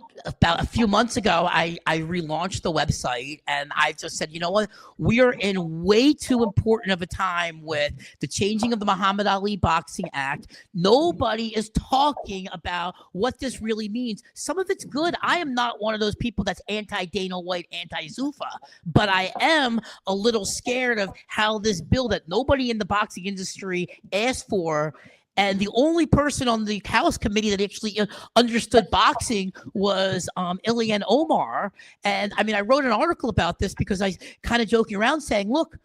a few months ago, I relaunched the website, and I just said, you know what? We are in way too important of a time with the changing of the Muhammad Ali Boxing Act. Nobody is talking about what this really means. Some of it's good. I am not one of those people that's anti-Dana White, anti-Zuffa, but I am a little scared of how this bill that nobody in the boxing industry asked for. And the only person on the House committee that actually understood boxing was Ilhan Omar. And I mean, I wrote an article about this because I kind of joking around saying, look,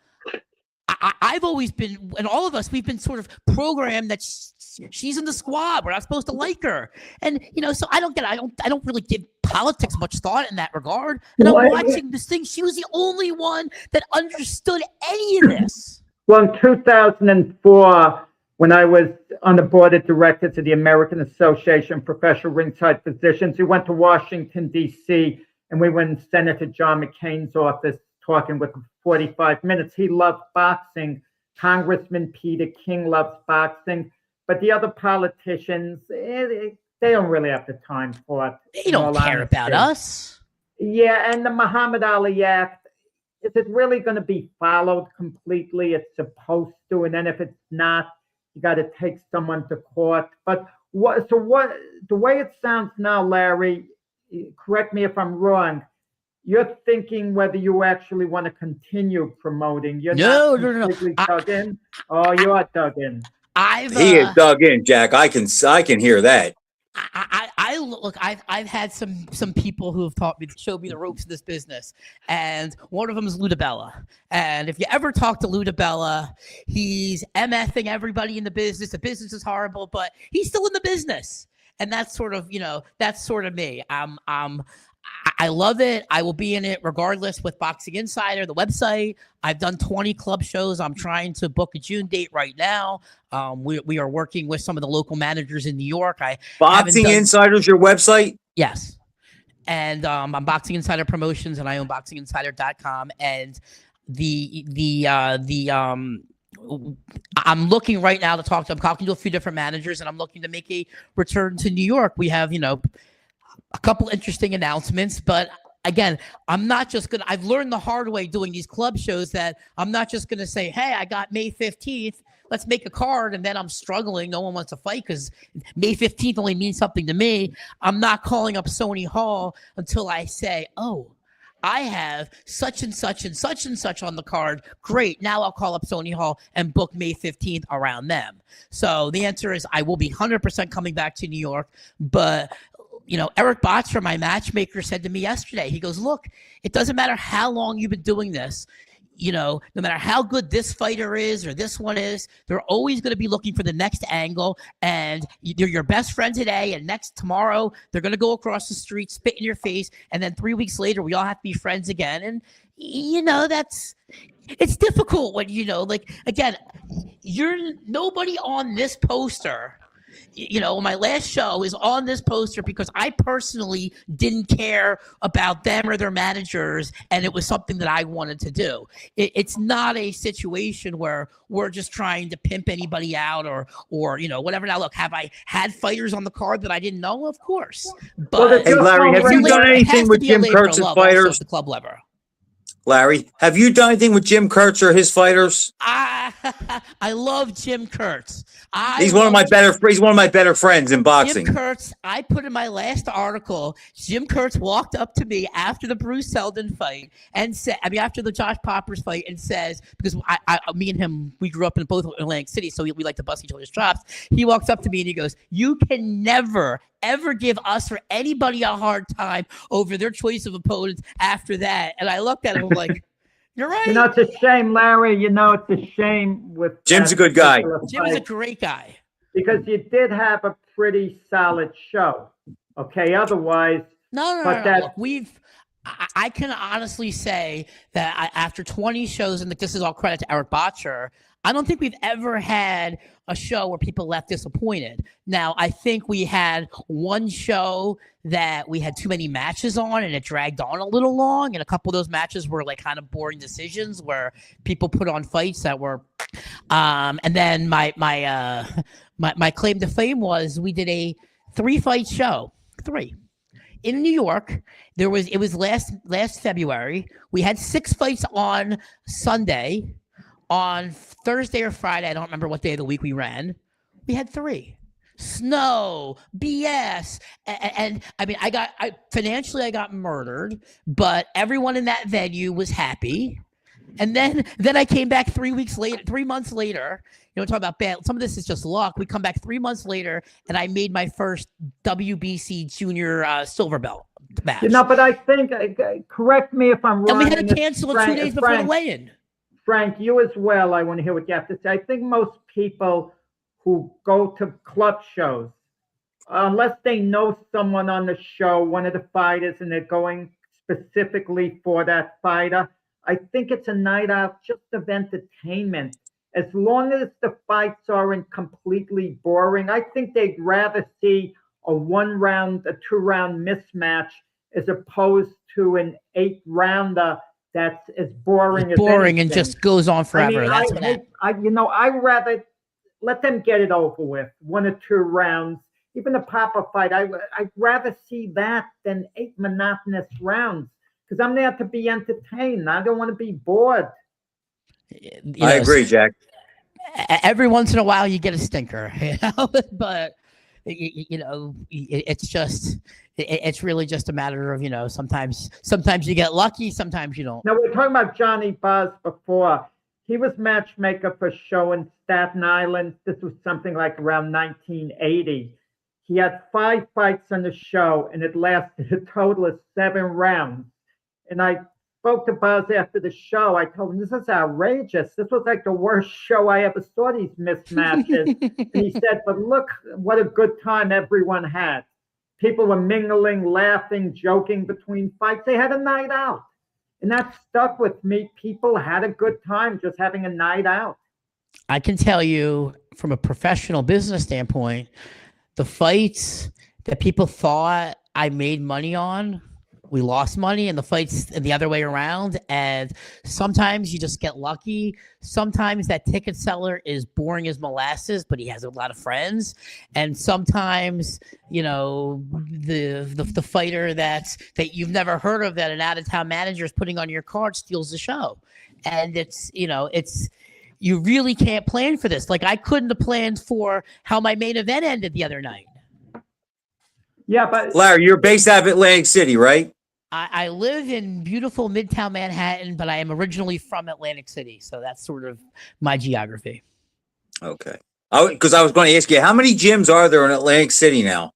I've always been, and all of us, we've been sort of programmed that she's in the squad. We're not supposed to like her, and so I don't really give politics much thought in that regard. And I'm watching this thing. She was the only one that understood any of this. Well, in 2004, when I was on the board of directors of the American Association of Professional Ringside Physicians, we went to Washington, D.C., and we went in Senator John McCain's office talking with him for 45 minutes. He loved boxing. Congressman Peter King loves boxing. But the other politicians, they don't really have the time for it. They don't care about us. Yeah, and the Muhammad Ali Act, is it really going to be followed completely? It's supposed to, and then if it's not, you got to take someone to court. But the way it sounds now, Larry, correct me if I'm wrong, you're thinking whether you actually want to continue promoting. You're no. Dug in? Oh, you are dug in. He is dug in, Jack. I can hear that. I've had some people who have showed me the ropes of this business, and one of them is Ludabella. And if you ever talk to Ludabella, he's MFing everybody in the business. The business is horrible, but he's still in the business, and that's sort of me. I love it. I will be in it regardless with Boxing Insider, the website. I've done 20 club shows. I'm trying to book a June date right now. We are working with some of the local managers in New York. Boxing Insider's your website? Yes. And I'm Boxing Insider Promotions, and I own boxinginsider.com. And I'm looking right now to I'm talking to a few different managers, and I'm looking to make a return to New York. We have, a couple interesting announcements, but again, I've learned the hard way doing these club shows that I'm not just going to say, hey, I got May 15th, let's make a card, and then I'm struggling. No one wants to fight because May 15th only means something to me. I'm not calling up Sony Hall until I say, oh, I have such and such and such and such on the card. Great. Now I'll call up Sony Hall and book May 15th around them. So the answer is I will be 100% coming back to New York, but Eric Botcher, my matchmaker, said to me yesterday, he goes, look, it doesn't matter how long you've been doing this. No matter how good this fighter is or this one is, they're always going to be looking for the next angle. And you're your best friend today, and tomorrow, they're going to go across the street, spit in your face. And then 3 weeks later, we all have to be friends again. And, it's difficult when, again, you're nobody on this poster. My last show is on this poster because I personally didn't care about them or their managers, and it was something that I wanted to do. It's not a situation where we're just trying to pimp anybody out or whatever. Now, look, have I had fighters on the card that I didn't know? Of course. But hey, Larry, have you done anything with Jim Kurtz's fighters? The club lever. Larry, have you done anything with Jim Kurtz or his fighters? I love Jim Kurtz. He's one of my better friends in boxing. Jim Kurtz, I put in my last article, Jim Kurtz walked up to me after the Bruce Seldon fight and said, after the Josh Poppers fight, and says, because me and him, we grew up in both Atlantic City, so we like to bust each other's chops. He walks up to me and he goes, you can never ever give us or anybody a hard time over their choice of opponents after that. And I looked at him like, you're right. It's a shame, Larry. It's a shame with Jim's a good guy. Jim is a great guy. Because you did have a pretty solid show. Okay, otherwise. No. Look, I can honestly say that after 20 shows, and this is all credit to Eric Botcher, I don't think we've ever had a show where people left disappointed. Now, I think we had one show that we had too many matches on and it dragged on a little long. And a couple of those matches were like kind of boring decisions where people put on fights that were, and then my claim to fame was we did a 3-fight show, 3. In New York, it was last February. We had 6 fights on Sunday. On Thursday or Friday, I don't remember what day of the week we ran, we had 3. Snow, BS, and financially I got murdered, but everyone in that venue was happy. And then I came back 3 months later. Talk about bad. Some of this is just luck. We come back 3 months later, and I made my first WBC junior silver belt match. But I think, correct me if I'm wrong. And we had to cancel it 2 days before the weigh-in. Frank, you as well, I want to hear what you have to say. I think most people who go to club shows, unless they know someone on the show, one of the fighters, and they're going specifically for that fighter, I think it's a night out just of entertainment. As long as the fights aren't completely boring, I think they'd rather see a 1 round, a 2 round mismatch as opposed to an 8 rounder that's as boring It's boring as and anything. just goes on forever. I That's mean, what I'd rather let them get it over with, 1 or 2 rounds. Even a pop-up fight, I'd rather see that than 8 monotonous rounds because I'm there to be entertained. I don't want to be bored. I agree, Jack. Every once in a while, you get a stinker, but it's just it's really just a matter of sometimes you get lucky, sometimes you don't. Now, we were talking about Johnny Buzz before. He was matchmaker for a show in Staten Island. This was something like around 1980. He had 5 fights on the show, and it lasted a total of 7 rounds. And I spoke to Buzz after the show. I told him, this is outrageous. This was like the worst show I ever saw, these mismatches. And he said, but look what a good time everyone had. People were mingling, laughing, joking between fights. They had a night out. And that stuck with me. People had a good time just having a night out. I can tell you from a professional business standpoint, the fights that people thought I made money on, we lost money, and the fights the other way around. And sometimes you just get lucky. Sometimes that ticket seller is boring as molasses, but he has a lot of friends. And sometimes, the fighter that you've never heard of, that an out-of-town manager is putting on your card, steals the show. And you really can't plan for this. Like, I couldn't have planned for how my main event ended the other night. Yeah, but Larry, you're based out of Atlantic City, right? I live in beautiful Midtown Manhattan, but I am originally from Atlantic City. So that's sort of my geography. Okay. Because I was going to ask you, how many gyms are there in Atlantic City now?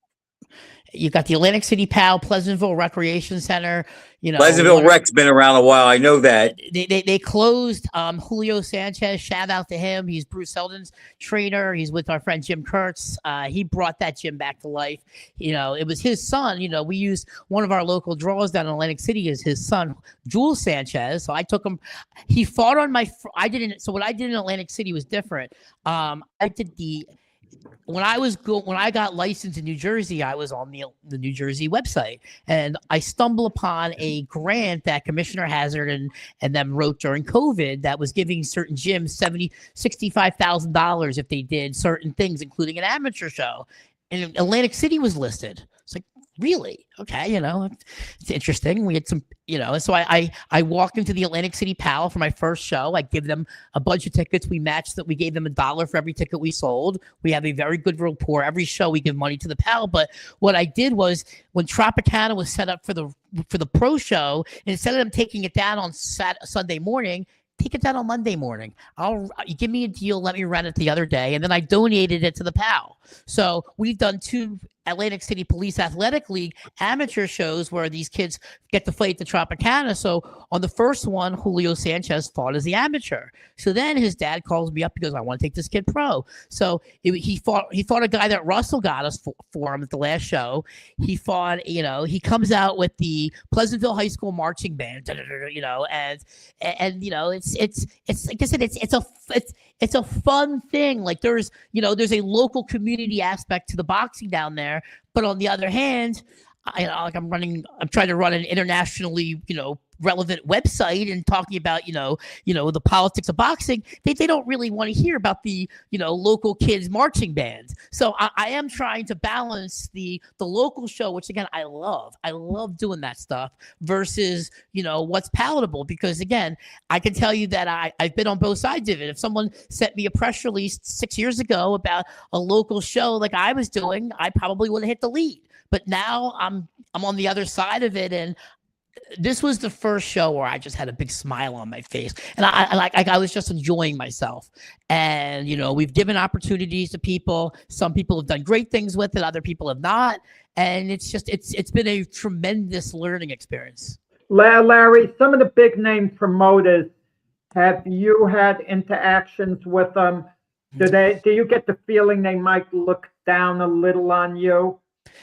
You got the Atlantic City PAL, Pleasantville Recreation Center. Pleasantville Rec's been around a while. I know that. They closed. Julio Sanchez, shout out to him. He's Bruce Seldon's trainer. He's with our friend Jim Kurtz. He brought that gym back to life. It was his son. We used one of our local draws down in Atlantic City is his son, Jules Sanchez. So I took him. He fought on my. I didn't. So what I did in Atlantic City was different. I did when I got licensed in New Jersey, I was on the New Jersey website, and I stumbled upon a grant that Commissioner Hazard and them wrote during COVID that was giving certain gyms $65,000 if they did certain things, including an amateur show. And Atlantic City was listed. It's like, really? Okay, it's interesting. We had some, so I walked into the Atlantic City PAL for my first show. I give them a bunch of tickets. We matched that. We gave them $1 for every ticket we sold. We have a very good rapport. Every show we give money to the PAL. But what I did was when Tropicana was set up for the pro show, instead of them taking it down on Sunday morning, take it down on Monday morning. You give me a deal, let me run it the other day, and then I donated it to the PAL. So we've done 2 Atlantic City Police Athletic League amateur shows where these kids get to fight the Tropicana. So on the first one, Julio Sanchez fought as the amateur. So then his dad calls me up because I want to take this kid pro. So he fought a guy that Russell got us for him at the last show. He fought, he comes out with the Pleasantville High School marching band, and it's like I said, it's a fun thing. Like there's a local community aspect to the boxing down there. But on the other hand, I'm trying to run an internationally, relevant website and talking about, the politics of boxing. They don't really want to hear about the, local kids marching band. So I am trying to balance the local show, which again, I love doing that stuff versus, what's palatable, because again, I can tell you that I've been on both sides of it. If someone sent me a press release 6 years ago about a local show like I was doing, I probably would have hit delete. But now I'm on the other side of it, and this was the first show where I just had a big smile on my face, and I was just enjoying myself. And we've given opportunities to people. Some people have done great things with it, other people have not, and it's been a tremendous learning experience. Larry, some of the big name promoters Have you had interactions with them? Do you get the feeling they might look down a little on you,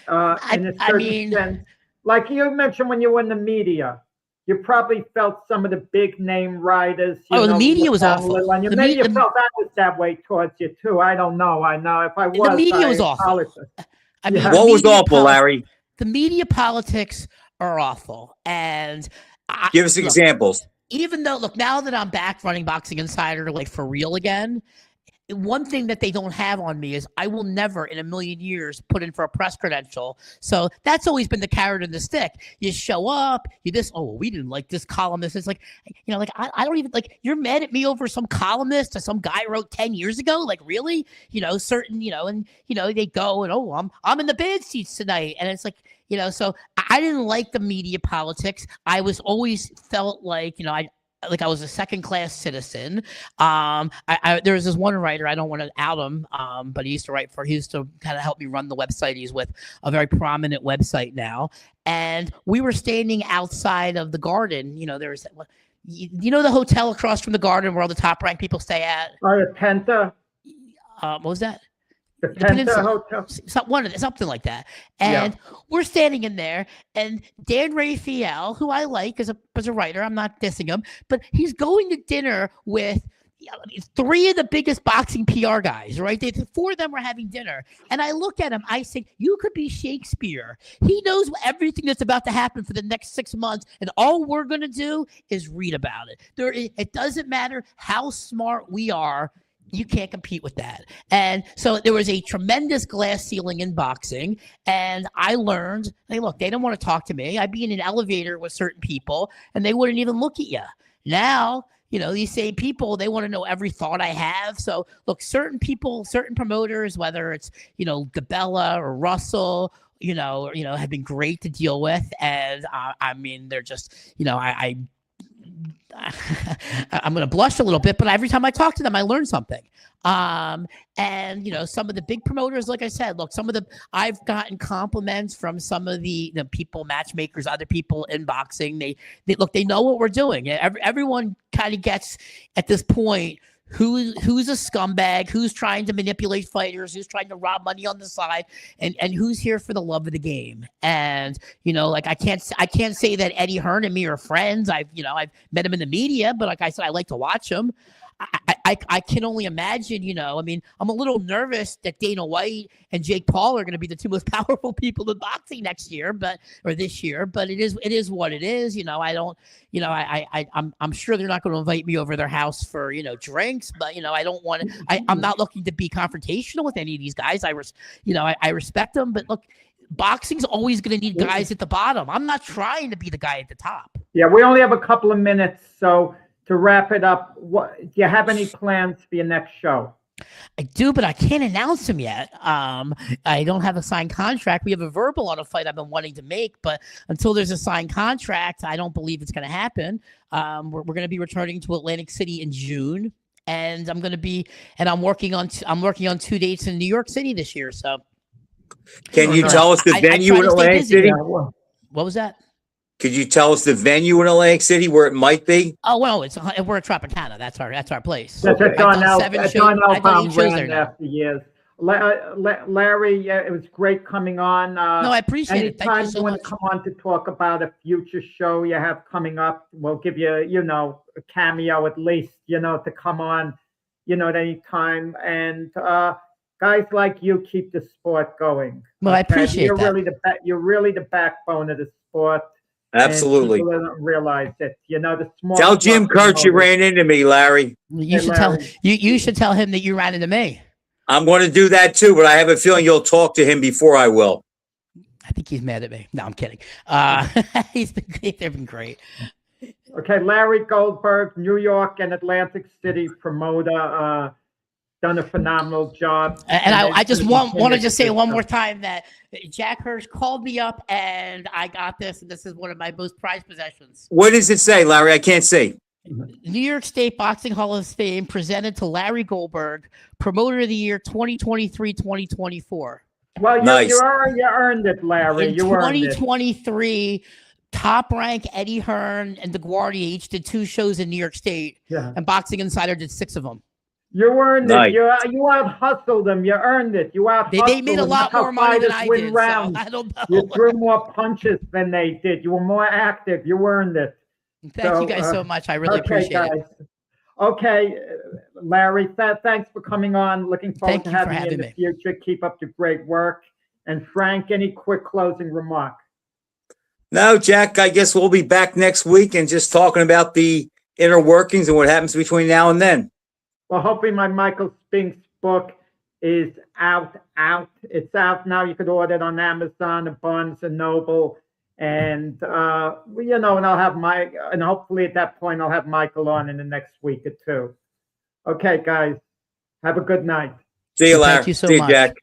in a I certain mean, sense? Like you mentioned when you were in the media, you probably felt some of the big name writers, the media look was down a awful. little on you. Maybe you felt I was that way towards you too. I don't know. I know if I The was, media I was awful. apologize. I mean, Yeah. What was awful, Larry? the media politics are awful, and Give us look, examples. even though now that I'm back running Boxing Insider like for real again, one thing that they don't have on me is I will never in a million years put in for a press credential. So that's always been the carrot and the stick. You show up, we didn't like this columnist. It's like, I don't even you're mad at me over some columnist or some guy wrote 10 years ago. Like, really? They go and, I'm in the bad seats tonight. And it's like, so I didn't like the media politics. I was always felt like, I was a second class citizen. There was this one writer, I don't want to out him, but he used to kind of help me run the website. He's with a very prominent website now. And we were standing outside of the Garden. There's, the hotel across from the Garden where all the top ranked people stay at? The Penta. What was that? The Penta Hotel. Something like that. And we're standing in there, and Dan Raphael, who I like as a writer, I'm not dissing him, but he's going to dinner with three of the biggest boxing PR guys, right? Four of them were having dinner. And I look at him, I say, you could be Shakespeare. He knows everything that's about to happen for the next 6 months, and all we're going to do is read about it. It doesn't matter how smart we are. You can't compete with that. And so there was a tremendous glass ceiling in boxing. And I learned, hey, look, they don't want to talk to me. I'd be in an elevator with certain people and they wouldn't even look at you. Now, these same people, they want to know every thought I have. So look, certain people, certain promoters, whether it's, Gabella or Russell, have been great to deal with. And they're just, I'm going to blush a little bit, but every time I talk to them, I learn something. And some of the big promoters, like I said, look, I've gotten compliments from some of the people, matchmakers, other people in boxing. They know what we're doing. Everyone kind of gets at this point who's a scumbag, who's trying to manipulate fighters, who's trying to rob money on the side, and who's here for the love of the game. And I can't say that Eddie Hearn and me are friends. I've met him in the media, but like I said, I like to watch him. I can only imagine, I'm a little nervous that Dana White and Jake Paul are going to be the two most powerful people in boxing this year, but it is what it is. I'm sure they're not going to invite me over their house for, drinks, but, I don't want to, I'm not looking to be confrontational with any of these guys. I respect them, but look, boxing's always going to need guys at the bottom. I'm not trying to be the guy at the top. Yeah. We only have a couple of minutes. So, to wrap it up, do you have any plans for your next show? I do, but I can't announce them yet. I don't have a signed contract. We have a verbal on a fight I've been wanting to make, but until there's a signed contract, I don't believe it's going to happen. We're going to be returning to Atlantic City in June, and I'm working on 2 dates in New York City this year. So, can you tell us the venue in Atlantic City? What was that? Could you tell us the venue in Atlantic City where it might be? Oh, well, we're at Tropicana. That's our place. That's John Elbaum ran there there for years. Larry, it was great coming on. No, I appreciate it. Thank you so much. Anytime you want to come on to talk about a future show you have coming up, we'll give you, a cameo at least, to come on, at any time. And guys like you keep the sport going. Well, I appreciate that. You're really the backbone of the sport. Absolutely. People don't realize it. The small. Tell Jim Kurtz you ran into me, Larry. You should tell him that you ran into me. I'm going to do that too, but I have a feeling you'll talk to him before I will. I think he's mad at me. No, I'm kidding. They've been great. Okay, Larry Goldberg, New York and Atlantic City promoter, done a phenomenal job. And I just want to just say one more time that Jack Hirsch called me up and I got this, and this is one of my most prized possessions. What does it say, Larry? I can't see. New York State Boxing Hall of Fame presented to Larry Goldberg, Promoter of the Year 2023-2024. Well, nice. you earned it, Larry. In 2023, Top Rank, Eddie Hearn, and DeGuardia each did 2 shows in New York State, Yeah. and Boxing Insider did 6 of them. You earned Nice. it. You out hustled them. You earned it. You out They made a lot more money than I did. So I don't know. You threw more punches than they did. You were more active. You earned it. Thank you guys so much. I really appreciate it. Okay, Larry, thanks for coming on. Looking forward Thank to you for having you in the having future. Keep up the great work. And Frank, any quick closing remark? No, Jack, I guess we'll be back next week and just talking about the inner workings and what happens between now and then. Well, hopefully my Michael Spinks book is out. It's out now. You could order it on Amazon and Barnes and Noble. And, and I'll have and hopefully at that point, I'll have Michael on in the next week or 2. Okay, guys, have a good night. See you, Larry. Thank you so See you, much. Jack.